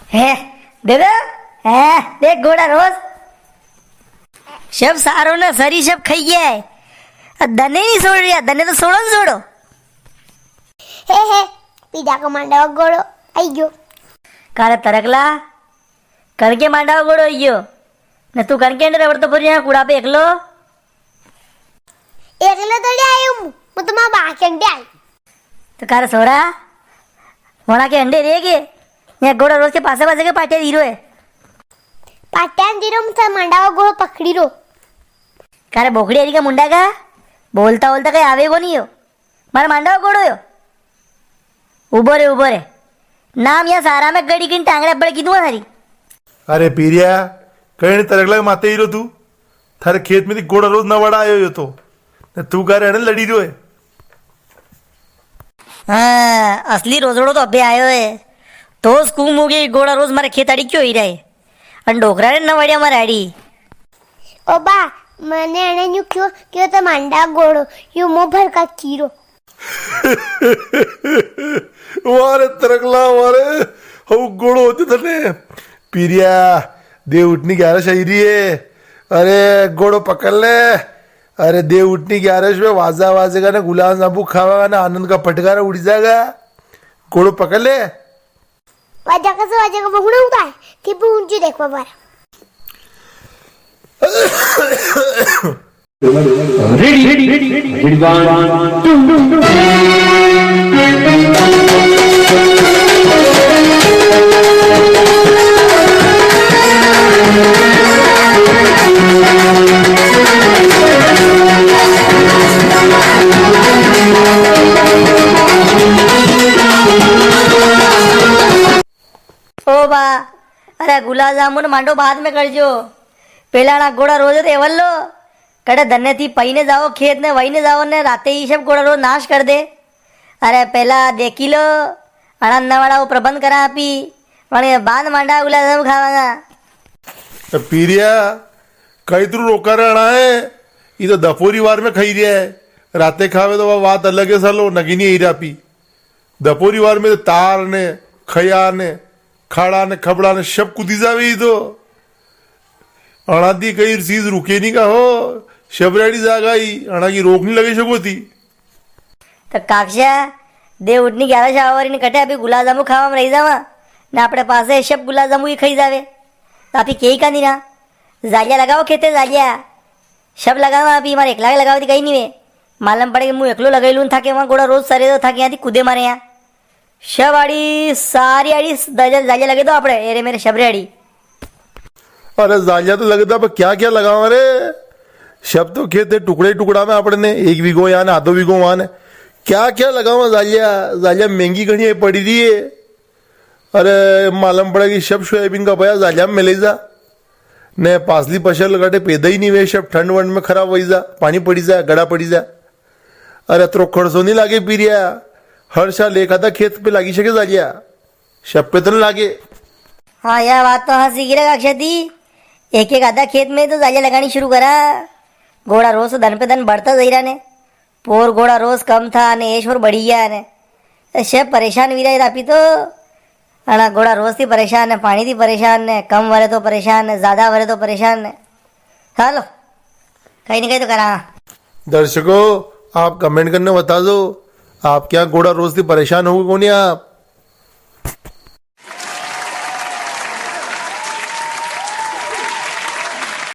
હે દાદા હે દેખ ઘોડા રોજ શબ સારો ને સરી શબ ખાઈ ગયા હે દને નહીં છોડ રહ્યા દને તો છોડો ને છોડો હે પીડા કો માંડાવો ગોળો આવી ગયો કાલે તરકલા કણકે માંડાવો ગોળો આવી ગયો ને તું કણકે અંદર રવડતો ફરી કુડા પે એકલો એકલો તોડી આવ્યો હું તો મારા બા કેંડે આવી તો કારે સોડા વણા કે અંડે રે કે यहाँ घोड़ा रोज के पासे पासे के पाटे हीरो है પાટ્યાન દીરો મું માંડાવો ગોળો પકડી રો कारे बोखड़ी हरी का मुंडा का बोलता बोलता कहीं आवे को नहीं हो मारा मांडा घोड़ो हो उबो रे नाम यहाँ सारा में गड़ी की टांगड़े बड़े की दूँ हरी अरे पीरिया कहीं तरकला माते हीरो तू थारे खेत में घोड़ा रोज न वड़ा आयो तो ने तू का रहने लड़ी रहो है हाँ असली रोजड़ो तो अबे आयो है तो स्कूल मुगे घोड़ा रोज मारे खेत अड़ी क्यों ही रहे અને ડોકરા ને ન વળ્યા મારા આડી ઓ બા મને એને ન્યુ કયો તો માંડા ગોળો યુ મો ભરકા કીરો वारे तरकला वारे हऊ घोड़ो होते तने पीरिया देव उठनी 11 शायरी है अरे घोड़ो पकड़ ले अरे देव उठनी 11 में वाजा वाजेगा ना गुलाब जामुन खावागा ना आनंद का पटकारा उड़ जाएगा घोड़ो पकड़ ले वाजा का बहुना होता है कि पूंजी देखो बार ready 1 2 ओ बा अरे गुलाब जामुन मांडो बाद में करजो पेलाना घोड़ा रोज तो एवल्लो कड़े धन्य थी पहीने जाओ खेत ने वहीने जाओ ने राते ही सब घोड़ा रोज नाश कर दे अरे पहला देखी लो आनंद वाला वो प्रबंध करा आपी वणे बाद मांडा गुलाब जामुन खावागा पीरिया कई तू रोका रहना है ये तो दपोरी वार में खाई रहा है राते खावे तो वह बात अलग है सालो नगीनी ही रहा पी दपोरी वार में तो तार ने खया ने खाड़ा ने खबड़ा ने सब कूदी जावे तो अणादी कई चीज रुके नहीं का हो शबराड़ी जागा ही अणा की रोक नहीं लगे सको थी तो काक्षा देव उठनी 11 शावारी ने कटे अभी गुलाब जामुन खावा में रही जावा ने अपने पास है सब गुलाब जामुन ही खाई जावे तो आप के ही का नहीं ना जालिया लगाओ खेते जालिया सब लगावा अभी हमारे एकला लगाओ थी कहीं नहीं वे मालूम पड़े कि मुँह एकलो लगाई लूँ था कि वहाँ घोड़ा रोज सरे तो था कि यहाँ थी कूदे मारे यहाँ शब आड़ी सारी आड़ी दर्जन जालिया लगे तो आपड़े एरे मेरे शबरे आड़ी अरे जालिया तो लगता पर क्या क्या लगावा रे शब तो खेते टुकड़े टुकड़ा में अपने ने 1 बीघो यहाँ ने आधो बीघो वहाँ ने क्या क्या लगावा जालिया जालिया महंगी घनी पड़ी रही है अरे मालूम पड़ा कि शब सोयाबीन का भया जालिया में मिले जा ने पासली पशल लगाटे पैदा ही नहीं हुए शब ठंड वंड में खराब हो जा पानी पड़ी जा गड़ा पड़ी जा अरे तो खड़सो नहीं लागे पीरिया हर साल एक आधा खेत पे लागी सके जालिया शब पे तो नहीं लागे हाँ यार बात तो हाँ सीखी रहा अक्षती एक आधा खेत में तो जालिया लगानी शुरू करा घोड़ा रोज धन पे धन बढ़ता जाही रहा ने पोर घोड़ा रोज कम था ने ऐश और बढ़ी गया ने शब परेशान भी रहे रापी तो अना घोड़ा रोज थी परेशान है पानी थी परेशान है कम वरे तो परेशान है ज्यादा वरे तो परेशान है चलो कहीं ना कहीं तो करा दर्शकों आप कमेंट करने बता दो आप क्या घोड़ा रोज से परेशान हो कौन आप